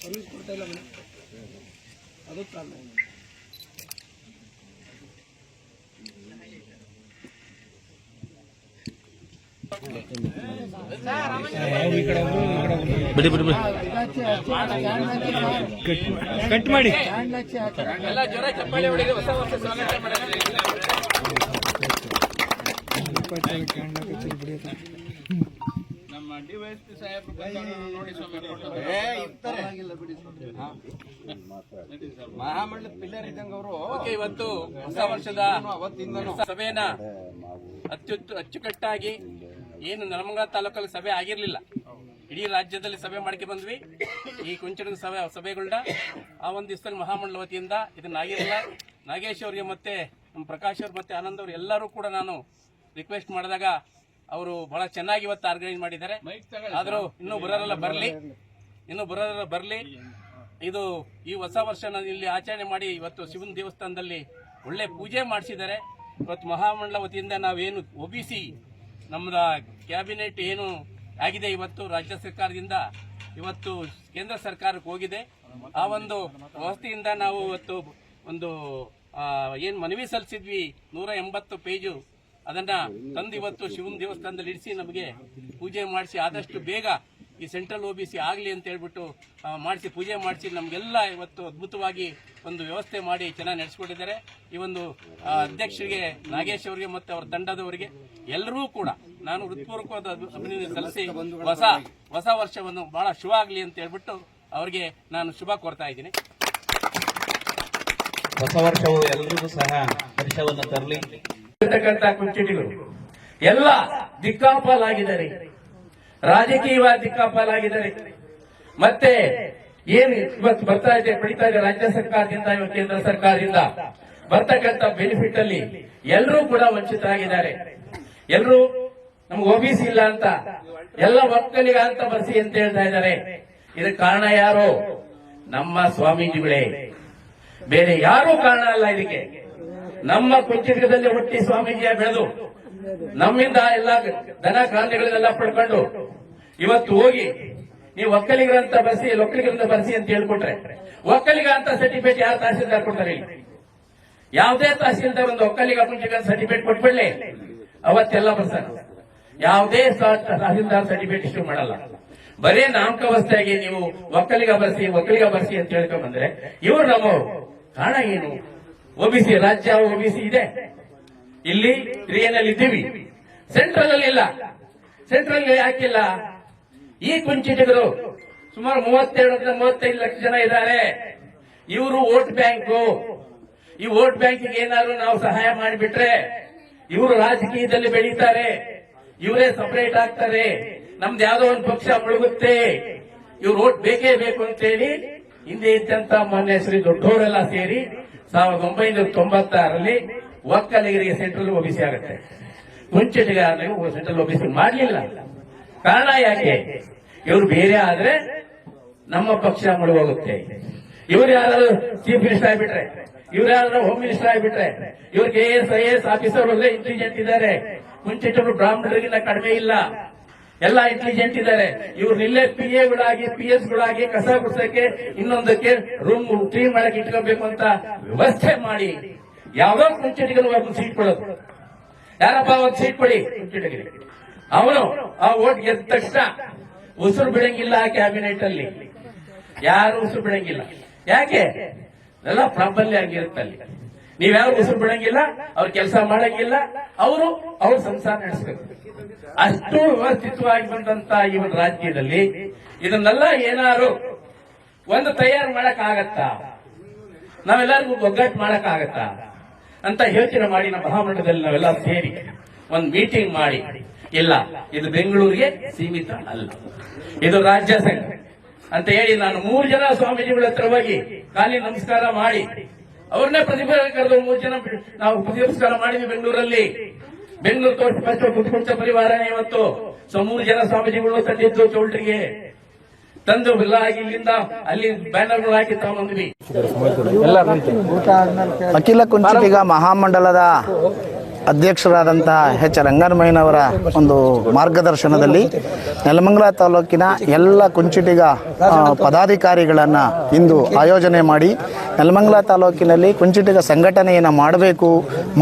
Service ಕೊಡ್ತಾ ಇಲ್ಲ madam, ಅದು ಪ್ರಾಬ್ಲಮ್. ಬಿಡಿ ಬಿಡಿ ಬಿಡಿ ಕಟ್ ಮಾಡಿ ಎಲ್ಲ ಜೋರ ಚಪ್ಪಾಳೆ ಹೊಡೆದು ಹೊಸ ವರ್ಷ ಸ್ವಾಗತ ಮಾಡಿದ್ರೆ ನಮ್ಮ ಡಿವೈಎಸ್ಪಿ ಸಾಹೇಬರು ನೋಡಿ ಮಹಾಮಂಡಲ ಪಿಲ್ಲರ್ ಇದ್ದಂಗೆ ಅವರು. ಇವತ್ತು ಹೊಸ ವರ್ಷದ ಸಭೆಯನ್ನ ಅಚ್ಚುಕಟ್ಟಾಗಿ ಏನು ನೆಲಮಂಗಲ ತಾಲೂಕಲ್ಲಿ ಸಭೆ ಆಗಿರ್ಲಿಲ್ಲ, ಇಡೀ ರಾಜ್ಯದಲ್ಲಿ ಸಭೆ ಮಾಡ್ಕೆ ಬಂದ್ವಿ. ಈ ಕುಂಚಿಟದ ಸಭೆಗಳನ್ನ ಆ ಒಂದು ದಿವಸದಲ್ಲಿ ಮಹಾಮಂಡಲ ವತಿಯಿಂದ ಇದನ್ನ ಆಗಿರಲಿಲ್ಲ. ನಾಗೇಶ್ ಅವರಿಗೆ ಮತ್ತೆ ನಮ್ಮ ಪ್ರಕಾಶ್ ಅವ್ರು ಮತ್ತೆ ಆನಂದ್ ಅವರು ಎಲ್ಲರೂ ಕೂಡ ನಾನು ರಿಕ್ವೆಸ್ಟ್ ಮಾಡಿದಾಗ ಅವರು ಬಹಳ ಚೆನ್ನಾಗಿ ಇವತ್ತು ಆರ್ಗನೈಸ್ ಮಾಡಿದ್ದಾರೆ. ಆದರೂ ಇನ್ನೂ ಬರೋರೆಲ್ಲ ಬರಲಿ. ಇದು ಈ ಹೊಸ ವರ್ಷ ಇಲ್ಲಿ ಆಚರಣೆ ಮಾಡಿ ಇವತ್ತು ಶಿವನ ದೇವಸ್ಥಾನದಲ್ಲಿ ಒಳ್ಳೆ ಪೂಜೆ ಮಾಡಿಸಿದ್ದಾರೆ. ಇವತ್ತು ಮಹಾಮಂಡಲ ವತಿಯಿಂದ ನಾವೇನು OBC ನಮ್ಮದ ಕ್ಯಾಬಿನೆಟ್ ಏನು ಆಗಿದೆ, ಇವತ್ತು ರಾಜ್ಯ ಸರ್ಕಾರದಿಂದ ಇವತ್ತು ಕೇಂದ್ರ ಸರ್ಕಾರಕ್ಕೆ ಹೋಗಿದೆ. ಆ ಒಂದು ವ್ಯವಸ್ಥೆಯಿಂದ ನಾವು ಇವತ್ತು ಒಂದು ಏನು ಮನವಿ ಸಲ್ಲಿಸಿದ್ವಿ 180 ಪೇಜು, ಅದನ್ನ ತಂದು ಇವತ್ತು ಶಿವನ ದೇವಸ್ಥಾನದಲ್ಲಿ ಇರಿಸಿ ನಮಗೆ ಪೂಜೆ ಮಾಡಿಸಿ ಆದಷ್ಟು ಬೇಗ ಈ ಸೆಂಟ್ರಲ್ OBC ಆಗಲಿ ಅಂತ ಹೇಳ್ಬಿಟ್ಟು ಮಾಡಿಸಿ ಪೂಜೆ ಮಾಡಿಸಿ ನಮಗೆಲ್ಲ ಇವತ್ತು ಅದ್ಭುತವಾಗಿ ಒಂದು ವ್ಯವಸ್ಥೆ ಮಾಡಿ ಚೆನ್ನಾಗಿ ನಡೆಸಿಕೊಟ್ಟಿದ್ದಾರೆ. ಈ ಒಂದು ಅಧ್ಯಕ್ಷರಿಗೆ ನಾಗೇಶ್ ಅವರಿಗೆ ಮತ್ತು ಅವರ ತಂಡದವರಿಗೆ ಎಲ್ಲರೂ ಕೂಡ ನಾನು ಹೃತ್ಪೂರ್ವಕವಾದ ಅಭಿನಂದನೆ ಸಲ್ಲಿಸಿ ಹೊಸ ವರ್ಷವನ್ನು ಬಹಳ ಶುಭ ಆಗಲಿ ಅಂತ ಹೇಳ್ಬಿಟ್ಟು ಅವರಿಗೆ ನಾನು ಶುಭ ಕೋರ್ತಾ ಇದ್ದೀನಿ. ಹೊಸ ವರ್ಷವು ಎಲ್ಲರಿಗೂ ಸಹ ಹರ್ಷವನ್ನು ತರಲಿ. ಕುಂಚಿಟಿಗಳು ಎಲ್ಲ ದಿಕ್ಕಾಪಾಲಾಗಿದ್ದಾರೆ, ರಾಜಕೀಯವಾಗಿ ದಿಕ್ಕಾಪಾಲಾಗಿದ್ದಾರೆ. ಮತ್ತೆ ಏನು ಇವತ್ತು ಬರ್ತಾ ಇದೆ ಪಡಿತಾ ಇದೆ ರಾಜ್ಯ ಸರ್ಕಾರದಿಂದ ಕೇಂದ್ರ ಸರ್ಕಾರದಿಂದ ಬರ್ತಕ್ಕಂಥ ಬೆನಿಫಿಟ್ ಅಲ್ಲಿ ಎಲ್ಲರೂ ಕೂಡ ವಂಚಿತರಾಗಿದ್ದಾರೆ. ಎಲ್ಲರೂ ನಮ್ಗೆ OBC ಇಲ್ಲ ಅಂತ ಎಲ್ಲ ಒಕ್ಕಲಿಗ ಅಂತ ಬರ್ಸಿ ಅಂತ ಹೇಳ್ತಾ ಇದ್ದಾರೆ. ಇದಕ್ಕೆ ಕಾರಣ ಯಾರು? ನಮ್ಮ ಸ್ವಾಮೀಜಿಗಳೇ, ಬೇರೆ ಯಾರೂ ಕಾರಣ ಅಲ್ಲ ಇದಕ್ಕೆ. ನಮ್ಮ ಕುಂಚಿಟದಲ್ಲಿ ಹುಟ್ಟಿ ಸ್ವಾಮೀಜಿಯ ಬೆಳೆದು ನಮ್ಮಿಂದ ಎಲ್ಲ ಧನ ಕ್ರಾಂತಿಗಳನ್ನೆಲ್ಲ ಪಡ್ಕೊಂಡು ಇವತ್ತು ಹೋಗಿ ನೀವು ಒಕ್ಕಲಿಗರಂತ ಬರ್ಸಿ ಅಂತ ಹೇಳ್ಕೊಟ್ರೆ, ಒಕ್ಕಲಿಗ ಅಂತ ಸರ್ಟಿಫಿಕೇಟ್ ಯಾರು ತಹಸೀಲ್ದಾರ್ ಕೊಡ್ತಾರೆ? ಯಾವುದೇ ತಹಸೀಲ್ದಾರ್ ಒಂದು ಒಕ್ಕಲಿಗ ಕುಂಚಿಗ ಸರ್ಟಿಫಿಕೇಟ್ ಕೊಟ್ಬಿಡ್ಲಿ, ಅವತ್ತೆಲ್ಲ ಬರ್ಸಾರ. ಯಾವುದೇ ತಹಸೀಲ್ದಾರ್ ಸರ್ಟಿಫಿಕೇಟ್ ಇಶ್ಯೂ ಮಾಡಲ್ಲ. ಬರೇ ನಾಮಕಾವಸ್ಥೆಯಾಗಿ ನೀವು ಒಕ್ಕಲಿಗ ಬರ್ಸಿ ಅಂತ ಹೇಳ್ಕೊಂಡ್ ಬಂದ್ರೆ ಇವ್ರು ನಮ್ಮವರು. ಕಾರಣ ಏನು? OBC ರಾಜ್ಯ OBC ಇದೆ, ಇಲ್ಲಿ 3N ಇದ್ದೀವಿ, ಸೆಂಟ್ರಲ್ ಅಲ್ಲಿ ಇಲ್ಲ. ಸೆಂಟ್ರಲ್ ಯಾಕಿಲ್ಲ? ಈ ಕುಂಚಿಟಿಗರು ಸುಮಾರು 32-35 ಲಕ್ಷ ಜನ ಇದ್ದಾರೆ. ಇವರು ವೋಟ್ ಬ್ಯಾಂಕು. ಈ ವೋಟ್ ಬ್ಯಾಂಕಿಗೆ ಏನಾದ್ರು ನಾವು ಸಹಾಯ ಮಾಡಿಬಿಟ್ರೆ ಇವರು ರಾಜಕೀಯದಲ್ಲಿ ಬೆಳೀತಾರೆ, ಇವರೇ ಸಪರೇಟ್ ಆಗ್ತಾರೆ, ನಮ್ದು ಯಾವ್ದೋ ಒಂದು ಪಕ್ಷ ಮುಳುಗುತ್ತೆ, ಇವ್ರು ವೋಟ್ ಬೇಕೇ ಬೇಕು ಅಂತೇಳಿ ಹಿಂದೆ ಇದ್ದಂತ ಮಾನ್ಯ ಶ್ರೀ ದೊಡ್ಡವರೆಲ್ಲ ಸೇರಿ 1996ರಲ್ಲಿ ಒಕ್ಕಲಿಗರಿಗೆ ಸೆಂಟ್ರಲ್ OBC ಆಗುತ್ತೆ, ಕುಂಚಿಟಿಗರಿಗೆ ಸೆಂಟ್ರಲ್ OBC ಮಾಡಲಿಲ್ಲ. ಕಾರಣ ಯಾಕೆ? ಇವರು ಬೇರೆ ಆದ್ರೆ ನಮ್ಮ ಪಕ್ಷ ಮುಳುಗೋಗುತ್ತೆ. ಇವ್ರು ಯಾರು ಚೀಫ್ ಮಿನಿಸ್ಟರ್ ಆಗಿಬಿಟ್ರೆ, ಇವ್ರು ಯಾರು ಹೋಮ್ ಮಿನಿಸ್ಟರ್ ಆಗಿಬಿಟ್ರೆ, ಇವ್ರು KS IAS ಆಫೀಸರ್ ಒಳ್ಳೆ ಇಂಟೆಲಿಜೆಂಟ್ ಇದ್ದಾರೆ. ಕುಂಚಿಟರು ಬ್ರಾಹ್ಮಣರಿಗಿಂತ ಕಡಿಮೆ ಇಲ್ಲ, ಎಲ್ಲ ಇಂಟೆಲಿಜೆಂಟ್ ಇದ್ದಾರೆ. ಇವ್ರನ್ನಿಲ್ಲೇ PAಗಳಾಗಿ PS ಕಸ ಗುಡ್ಸಕ್ಕೆ ಇನ್ನೊಂದಕ್ಕೆ ರೂಮ್ ಕ್ಲೀನ್ ಮಾಡಕ್ಕೆ ಇಟ್ಕೋಬೇಕು ಅಂತ ವ್ಯವಸ್ಥೆ ಮಾಡಿ ಯಾವ್ದೋ ಕುಂಚಿಟಿಗರು ಒಂದು ಸೀಟ್ ಕೊಡೋದು. ಯಾರಪ್ಪ ಒಂದು ಸೀಟ್ ಕೊಡಿ ಕುಂಚಿಟಿಗರಿಗೆ, ಅವನು ಆ ವೋಟ್ ಗೆದ್ದ ತಕ್ಷಣ ಉಸಿರು ಬಿಡಂಗಿಲ್ಲ. ಕ್ಯಾಬಿನೆಟ್ ಅಲ್ಲಿ ಯಾರು ಉಸಿರು ಬಿಡಂಗಿಲ್ಲ. ಯಾಕೆ? ಎಲ್ಲ ಪ್ರಾಬಲ್ಯ ಆಗಿರುತ್ತಲ್ಲಿ. ನೀವ್ಯಾರು ಉಸಿರು ಬಿಡಂಗಿಲ್ಲ, ಅವ್ರ ಕೆಲಸ ಮಾಡಂಗಿಲ್ಲ, ಅವ್ರ ಸಂಸಾರ ನಡೆಸಬೇಕು. ಅಷ್ಟು ವ್ಯವಸ್ಥಿತವಾಗಿ ಬಂದಂತ ಈ ಒಂದು ರಾಜ್ಯದಲ್ಲಿ ಇದನ್ನೆಲ್ಲ ಏನಾದ್ರು ಒಂದು ತಯಾರು ಮಾಡಕ್ ಆಗತ್ತಾ? ನಾವೆಲ್ಲರಿಗೂ ಒಗ್ಗಟ್ಟು ಮಾಡಕ್ ಆಗತ್ತಾ ಅಂತ ಯೋಚನೆ ಮಾಡಿ ನಮ್ಮ ಮಹಾಮಂಡಲದಲ್ಲಿ ನಾವೆಲ್ಲ ಸೇರಿ ಒಂದು ಮೀಟಿಂಗ್ ಮಾಡಿ, ಇಲ್ಲ ಇದು ಬೆಂಗಳೂರಿಗೆ ಸೀಮಿತ ಅಲ್ಲ, ಇದು ರಾಜ್ಯ ಸಂಘ ಅಂತ ಹೇಳಿ ನಾನು 3 ಜನ ಸ್ವಾಮೀಜಿಗಳ ಹತ್ರ ಹೋಗಿ ಖಾಲಿ ನಮಸ್ಕಾರ ಮಾಡಿ ಅವ್ರನ್ನೇ ಪ್ರತಿಭಟನೆ ಕರೆದು 3 ಜನ ನಾವು ನಮಸ್ಕಾರ ಮಾಡಿದ್ವಿ ಬೆಂಗಳೂರಲ್ಲಿ. ಬೆಂಗಳೂರು ತೋರಿಸಿ ಕುತ್ಕೊಂಡ ಪರಿವಾರನೇ ಇವತ್ತು 3 ಜನ ಸ್ವಾಮೀಜಿಗಳು ತಂದಿದ್ದು ಚೌಲ್ಟ್ರಿಗೆ ತಂದು ಎಲ್ಲ ಇಲ್ಲಿಂದ ಅಲ್ಲಿ ಬ್ಯಾನರ್ಗಳು ಹಾಕಿ ತಗೊಂಡ್ಬಂದ್ವಿ. ಅಖಿಲ ಕುಂಚಿಟಿಗ ಮಹಾಮಂಡಲದ ಅಧ್ಯಕ್ಷರಾದಂತಹ ಎಚ್ ರಂಗನಮಯ್ಯನವರ ಒಂದು ಮಾರ್ಗದರ್ಶನದಲ್ಲಿ ನೆಲಮಂಗಲ ತಾಲೂಕಿನ ಎಲ್ಲ ಕುಂಚಿಟಿಗ ಪದಾಧಿಕಾರಿಗಳನ್ನು ಇಂದು ಆಯೋಜನೆ ಮಾಡಿ ನೆಲಮಂಗಲ ತಾಲೂಕಿನಲ್ಲಿ ಕುಂಚಿಟಿಗ ಸಂಘಟನೆಯನ್ನು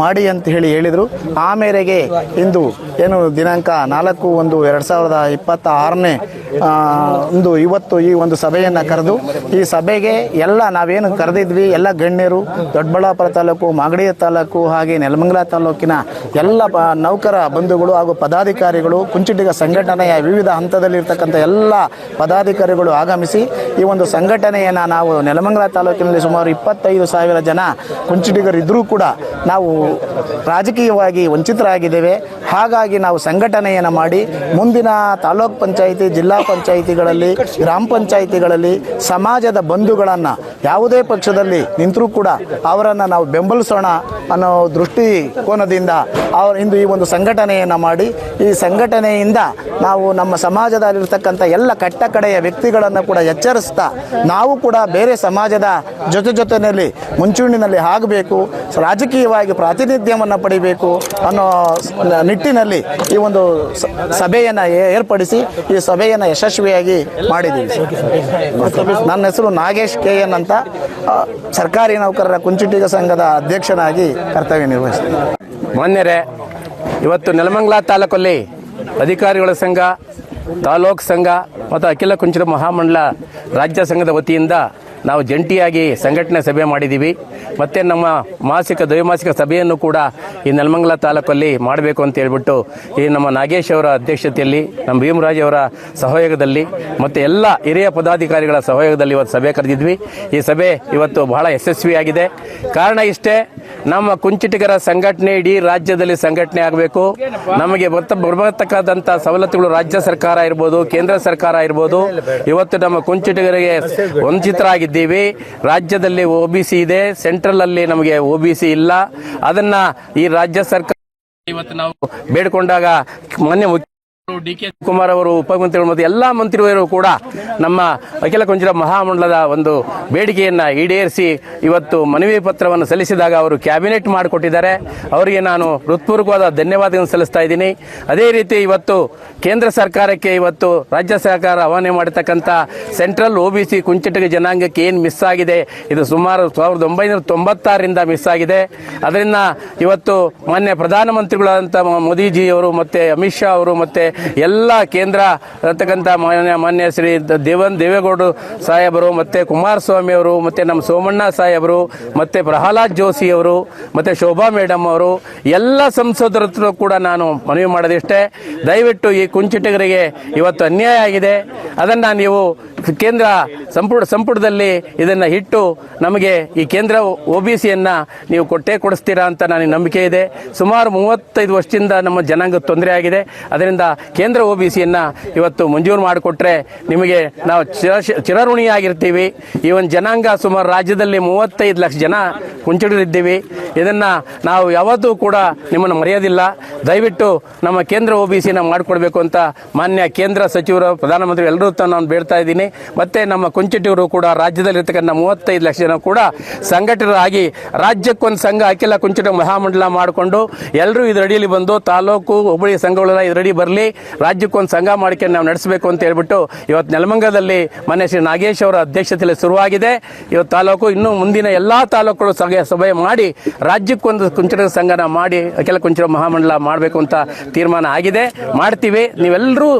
ಮಾಡಿ ಅಂತ ಹೇಳಿದರು. ಆ ಮೇರೆಗೆ ಇಂದು ಏನು ದಿನಾಂಕ 4/1/2026 ಇವತ್ತು ಈ ಒಂದು ಸಭೆಯನ್ನು ಕರೆದು ಈ ಸಭೆಗೆ ಎಲ್ಲ ನಾವೇನು ಕರೆದಿದ್ವಿ ಎಲ್ಲ ಗಣ್ಯರು, ದೊಡ್ಡಬಳ್ಳಾಪುರ ತಾಲೂಕು, ಮಾಗಡಿ ತಾಲೂಕು ಹಾಗೆ ನೆಲಮಂಗಲ ತಾಲೂಕಿನ ಎಲ್ಲ ನೌಕರ ಬಂಧುಗಳು ಹಾಗೂ ಪದಾಧಿಕಾರಿಗಳು, ಕುಂಚಿಟಿಗ ಸಂಘಟನೆಯ ವಿವಿಧ ಹಂತದಲ್ಲಿರ್ತಕ್ಕಂಥ ಎಲ್ಲ ಪದಾಧಿಕಾರಿಗಳು ಆಗಮಿಸಿ ಈ ಒಂದು ಸಂಘಟನೆಯನ್ನು ನಾವು ನೆಲಮಂಗಲ ತಾಲೂಕಿನಲ್ಲಿ ಸುಮಾರು 25,000 ಜನ ಕುಂಚಿಟಿಗರಿದ್ದರೂ ಕೂಡ ನಾವು ರಾಜಕೀಯವಾಗಿ ವಂಚಿತರಾಗಿದ್ದೇವೆ. ಹಾಗಾಗಿ ನಾವು ಸಂಘಟನೆಯನ್ನು ಮಾಡಿ ಮುಂದಿನ ತಾಲೂಕ್ ಪಂಚಾಯಿತಿ, ಜಿಲ್ಲಾ ಪಂಚಾಯಿತಿಗಳಲ್ಲಿ, ಗ್ರಾಮ ಪಂಚಾಯಿತಿಗಳಲ್ಲಿ ಸಮಾಜದ ಬಂಧುಗಳನ್ನು ಯಾವುದೇ ಪಕ್ಷದಲ್ಲಿ ನಿಂತರೂ ಕೂಡ ಅವರನ್ನು ನಾವು ಬೆಂಬಲಿಸೋಣ ಅನ್ನೋ ದೃಷ್ಟಿಕೋನದಿಂದ ಇಂದು ಈ ಒಂದು ಸಂಘಟನೆಯನ್ನು ಮಾಡಿ ಈ ಸಂಘಟನೆಯಿಂದ ನಾವು ನಮ್ಮ ಸಮಾಜದಲ್ಲಿರ್ತಕ್ಕಂಥ ಎಲ್ಲ ಕಟ್ಟಕಡೆಯ ವ್ಯಕ್ತಿಗಳನ್ನು ಕೂಡ ಎಚ್ಚರಿಸ್ತಾ ನಾವು ಕೂಡ ಬೇರೆ ಸಮಾಜದ ಜೊತೆಯಲ್ಲಿ ಮುಂಚೂಣಿನಲ್ಲಿ ಆಗಬೇಕು, ರಾಜಕೀಯವಾಗಿ ಪ್ರಾತಿನಿಧ್ಯವನ್ನು ಪಡಿಬೇಕು ಅನ್ನೋ ನಿಟ್ಟಿನಲ್ಲಿ ಈ ಒಂದು ಸಭೆಯನ್ನು ಏರ್ಪಡಿಸಿ ಈ ಸಭೆಯನ್ನು ಯಶಸ್ವಿಯಾಗಿ ಮಾಡಿದ್ದೀವಿ. ನನ್ನ ಹೆಸರು ನಾಗೇಶ್ KN ಅಂತ, ಸರ್ಕಾರಿ ನೌಕರರ ಕುಂಚಿಟಿಗ ಸಂಘದ ಅಧ್ಯಕ್ಷನಾಗಿ ಕರ್ತವ್ಯ ನಿರ್ವಹಿಸ್ತೀನಿ. ಮಾನ್ಯರೇ, ಇವತ್ತು ನೆಲಮಂಗಲ ತಾಲೂಕಲ್ಲಿ ಅಧಿಕಾರಿಗಳ ಸಂಘ, ತಾಲೂಕು ಸಂಘ ಮತ್ತು ಅಖಿಲ ಕುಂಚಿಟಿಗ ಮಹಾಮಂಡಲ ರಾಜ್ಯ ಸಂಘದ ವತಿಯಿಂದ ನಾವು ಜಂಟಿಯಾಗಿ ಸಂಘಟನೆ ಸಭೆ ಮಾಡಿದ್ದೀವಿ. ಮತ್ತು ನಮ್ಮ ದ್ವೈಮಾಸಿಕ ಸಭೆಯನ್ನು ಕೂಡ ಈ ನೆಲಮಂಗಲ ತಾಲೂಕಲ್ಲಿ ಮಾಡಬೇಕು ಅಂತ ಹೇಳ್ಬಿಟ್ಟು ಈ ನಮ್ಮ ನಾಗೇಶ್ ಅವರ ಅಧ್ಯಕ್ಷತೆಯಲ್ಲಿ, ನಮ್ಮ ಭೀಮರಾಜ್ ಅವರ ಸಹಯೋಗದಲ್ಲಿ ಮತ್ತು ಎಲ್ಲ ಹಿರಿಯ ಪದಾಧಿಕಾರಿಗಳ ಸಹಯೋಗದಲ್ಲಿ ಇವತ್ತು ಸಭೆ ಕರೆದಿದ್ವಿ. ಈ ಸಭೆ ಇವತ್ತು ಬಹಳ ಯಶಸ್ವಿಯಾಗಿದೆ. ಕಾರಣ ಇಷ್ಟೇ, ನಮ್ಮ ಕುಂಚಿಟಿಗರ ಸಂಘಟನೆ ಇಡೀ ರಾಜ್ಯದಲ್ಲಿ ಸಂಘಟನೆ ಆಗಬೇಕು. ನಮಗೆ ಬರತಕ್ಕಂಥ ಸವಲತ್ತುಗಳು ರಾಜ್ಯ ಸರ್ಕಾರ ಇರ್ಬೋದು, ಕೇಂದ್ರ ಸರ್ಕಾರ ಇರ್ಬೋದು, ಇವತ್ತು ನಮ್ಮ ಕುಂಚಿಟಿಗರಿಗೆ ವಂಚಿತರಾಗಿದ್ದೀವಿ. ರಾಜ್ಯದಲ್ಲಿ OBC ಇದೆ, ಸೆಂಟ್ರಲ್ ಅಲ್ಲಿ ನಮಗೆ OBC ಇಲ್ಲ. ಅದನ್ನ ಈ ರಾಜ್ಯ ಸರ್ಕಾರ ಇವತ್ತು ನಾವು ಬೇಡಿಕೊಂಡಾಗ ಮೊನ್ನೆ DK ಕುಮಾರ್ ಅವರು, ಉಪಮುಖ್ಯಮಂತ್ರಿಗಳು ಮತ್ತು ಎಲ್ಲ ಮಂತ್ರಿಗಳು ಕೂಡ ನಮ್ಮ ಅಖಿಲ ಕುಂಚಿಟಿಗ ಮಹಾಮಂಡಲದ ಒಂದು ಬೇಡಿಕೆಯನ್ನು ಈಡೇರಿಸಿ ಇವತ್ತು ಮನವಿ ಪತ್ರವನ್ನು ಸಲ್ಲಿಸಿದಾಗ ಅವರು ಕ್ಯಾಬಿನೆಟ್ ಮಾಡಿಕೊಟ್ಟಿದ್ದಾರೆ. ಅವರಿಗೆ ನಾನು ಹೃತ್ಪೂರ್ವಕವಾದ ಧನ್ಯವಾದಗಳನ್ನು ಸಲ್ಲಿಸ್ತಾ ಇದ್ದೀನಿ. ಅದೇ ರೀತಿ ಇವತ್ತು ಕೇಂದ್ರ ಸರ್ಕಾರಕ್ಕೆ ಇವತ್ತು ರಾಜ್ಯ ಸರ್ಕಾರ ರವಾನೆ ಮಾಡತಕ್ಕಂಥ ಸೆಂಟ್ರಲ್ OBC ಕುಂಚಿಟಿಗ ಜನಾಂಗಕ್ಕೆ ಏನು ಮಿಸ್ ಆಗಿದೆ, ಇದು ಸುಮಾರು 1996ರಿಂದ ಮಿಸ್ ಆಗಿದೆ. ಅದರಿಂದ ಇವತ್ತು ಮಾನ್ಯ ಪ್ರಧಾನಮಂತ್ರಿಗಳಾದಂಥ ಮೋದಿಜಿಯವರು ಮತ್ತು ಅಮಿತ್ ಶಾ ಅವರು ಮತ್ತು ಎಲ್ಲ ಕೇಂದ್ರ ಇರತಕ್ಕಂಥ ಮಾನ್ಯ ಶ್ರೀ ದೇವೇಗೌಡ ಸಾಹೇಬರು ಮತ್ತು ಕುಮಾರಸ್ವಾಮಿ ಅವರು ಮತ್ತು ನಮ್ಮ ಸೋಮಣ್ಣ ಸಾಹೇಬರು ಮತ್ತು ಪ್ರಹ್ಲಾದ್ ಜೋಶಿ ಅವರು ಮತ್ತು ಶೋಭಾ ಮೇಡಮ್ ಅವರು ಎಲ್ಲ ಸಂಸದರ ಹತ್ರ ಕೂಡ ನಾನು ಮನವಿ ಮಾಡೋದಿಷ್ಟೇ, ದಯವಿಟ್ಟು ಈ ಕುಂಚಿಟಿಗರಿಗೆ ಇವತ್ತು ಅನ್ಯಾಯ ಆಗಿದೆ. ಅದನ್ನು ನೀವು ಕೇಂದ್ರ ಸಂಪುಟದಲ್ಲಿ ಇದನ್ನು ಇಟ್ಟು ನಮಗೆ ಈ ಕೇಂದ್ರ OBCಯನ್ನು ನೀವು ಕೊಡಿಸ್ತೀರಾ ಅಂತ ನನಗೆ ನಂಬಿಕೆ ಇದೆ. ಸುಮಾರು 35 ವರ್ಷದಿಂದ ನಮ್ಮ ಜನಾಂಗ ತೊಂದರೆ ಆಗಿದೆ. ಅದರಿಂದ ಕೇಂದ್ರ OBCಯನ್ನು ಇವತ್ತು ಮಂಜೂರು ಮಾಡಿಕೊಟ್ರೆ ನಿಮಗೆ ನಾವು ಚಿರಋಣಿಯಾಗಿರ್ತೀವಿ. ಈ ಒಂದು ಜನಾಂಗ ಸುಮಾರು ರಾಜ್ಯದಲ್ಲಿ 35 ಲಕ್ಷ ಜನ ಕುಂಚಿಟಿಗರಿದ್ದೀವಿ. ಇದನ್ನು ನಾವು ಯಾವತ್ತೂ ಕೂಡ ನಿಮ್ಮನ್ನು ಮರೆಯೋದಿಲ್ಲ. ದಯವಿಟ್ಟು ನಮ್ಮ ಕೇಂದ್ರ OBCನ ಮಾಡಿಕೊಡ್ಬೇಕು ಅಂತ ಮಾನ್ಯ ಕೇಂದ್ರ ಸಚಿವರು, ಪ್ರಧಾನಮಂತ್ರಿ ಎಲ್ಲರೂ ನಾನು ಬೇಡ್ತಾ ಇದ್ದೀನಿ. ಮತ್ತೆ ನಮ್ಮ ಕುಂಚಿಟಿಗರು ಕೂಡ ರಾಜ್ಯದಲ್ಲಿರ್ತಕ್ಕಂಥ 35 ಲಕ್ಷ ಜನ ಕೂಡ ಸಂಘಟಿತರಾಗಿ ರಾಜ್ಯಕ್ಕೊಂದು ಸಂಘ ಅಖಿಲ ಕುಂಚಿಟಿಗ ಮಹಾಮಂಡಲ ಮಾಡಿಕೊಂಡು ಎಲ್ಲರೂ ಇದರಡಿಯಲ್ಲಿ ಬಂದು ತಾಲೂಕು ಹೋಬಳಿ ಸಂಘಗಳೆಲ್ಲ ಇದರಡಿ ಬರಲಿ, ರಾಜ್ಯಕ್ಕೊಂದು ಸಂಘ ಮಾಡಿಕೊಂಡು ನಾವು ನಡೆಸಬೇಕು ಅಂತ ಹೇಳ್ಬಿಟ್ಟು ಇವತ್ತು ನೆಲಮಂಗಲದಲ್ಲಿ ಮಾನ್ಯ ಶ್ರೀ ನಾಗೇಶ್ ಅವರ ಅಧ್ಯಕ್ಷತೆಯಲ್ಲಿ ಶುರುವಾಗಿದೆ. ಇವತ್ತು ತಾಲೂಕು ಇನ್ನು ಮುಂದಿನ ಎಲ್ಲಾ ತಾಲೂಕುಗಳು ಸಭೆ ಮಾಡಿ ರಾಜ್ಯಕ್ಕೊಂದು ಕುಂಚಿಟಿಗ ಸಂಘನ ಮಾಡಿ ಅಖಿಲ ಕುಂಚಿಟಿಗ ಮಹಾಮಂಡಲ ಮಾಡಬೇಕು ಅಂತ ತೀರ್ಮಾನ ಆಗಿದೆ. ಮಾಡ್ತೀವಿ. ನೀವೆಲ್ಲರೂ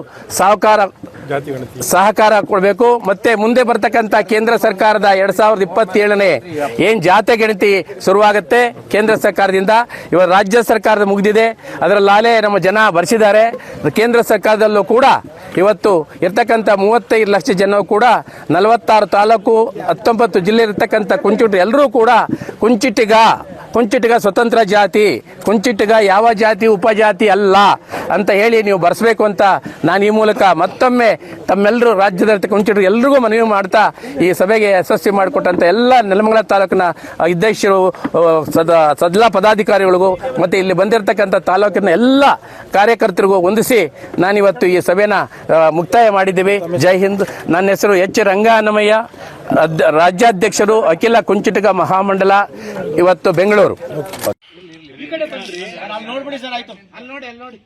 ಸಹಕಾರ ಕೊಡಬೇಕು. ಮತ್ತೆ ಮುಂದೆ ಬರ್ತಕ್ಕಂಥ ಕೇಂದ್ರ ಸರ್ಕಾರದ 2027ನೇ ಏನ್ ಜಾತಿ ಗಣತಿ ಶುರುವಾಗುತ್ತೆ ಕೇಂದ್ರ ಸರ್ಕಾರದಿಂದ, ಇವಾಗ ರಾಜ್ಯ ಸರ್ಕಾರದ ಮುಗಿದಿದೆ, ಅದರಲ್ಲಾಲೆ ನಮ್ಮ ಜನ ಬರ್ಸಿದ್ದಾರೆ. ಕೇಂದ್ರ ಸರ್ಕಾರದಲ್ಲೂ ಕೂಡ ಇವತ್ತು ಇರ್ತಕ್ಕಂಥ 35 ಲಕ್ಷ ಜನ ಕೂಡ 46 ತಾಲೂಕು 19 ಜಿಲ್ಲೆ ಇರತಕ್ಕಂಥ ಕುಂಚಿಟಿಗ ಎಲ್ಲರೂ ಕೂಡ ಕುಂಚಿಟಿಗ ಸ್ವತಂತ್ರ ಜಾತಿ, ಕುಂಚಿಟಿಗ ಯಾವ ಜಾತಿ ಉಪಜಾತಿ ಅಲ್ಲ ಅಂತ ಹೇಳಿ ನೀವು ಬರ್ಸ್ಬೇಕು ಅಂತ ನಾನು ಈ ಮೂಲಕ ಮತ್ತೊಮ್ಮೆ ತಮ್ಮೆಲ್ಲರೂ ರಾಜ್ಯದ ಕುಂಚಿಟಿಗರು ಎಲ್ರಿಗೂ ಮನವಿ ಮಾಡ್ತಾ ಈ ಸಭೆಗೆ ಯಶಸ್ವಿ ಮಾಡಿಕೊಟ್ಟಂತ ಎಲ್ಲ ನೆಲಮಂಗಲ ತಾಲೂಕಿನ ಅಧ್ಯಕ್ಷರು, ಸದಲ ಪದಾಧಿಕಾರಿಗಳಿಗೂ ಮತ್ತೆ ಇಲ್ಲಿ ಬಂದಿರತಕ್ಕಂಥ ತಾಲೂಕಿನ ಎಲ್ಲ ಕಾರ್ಯಕರ್ತರಿಗೂ ವಂದಿಸಿ ನಾನಿವತ್ತು ಈ ಸಭೆನ ಮುಕ್ತಾಯ ಮಾಡಿದ್ದೀವಿ. ಜೈ ಹಿಂದ್. ನನ್ನ ಹೆಸರು ಎಚ್ ರಂಗನಮಯ್ಯ, ರಾಜ್ಯಾಧ್ಯಕ್ಷರು ಅಖಿಲ ಕುಂಚಿಟಿಗ ಮಹಾಮಂಡಲ, ಇವತ್ತು ಬೆಂಗಳೂರು. ನೋಡ್ಬಿಡಿ ಸರ್, ಆಯ್ತು. ಅಲ್ಲಿ ನೋಡಿ, ಅಲ್ಲಿ ನೋಡಿ.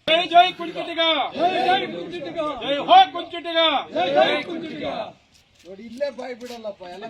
ಜೈ ಜೈ ಕುಂಚಿಟಿಗ, ಜೈ ಹೋ ಕುಂಚಿಟಿಗ, ಜೈ ಕುಂಚಿಟಿಗ. ನೋಡಿ ಇಲ್ಲೇ ಬಾಯ್ ಬಿಡಲ್ಲಪ್ಪ ಎಲ್ಲ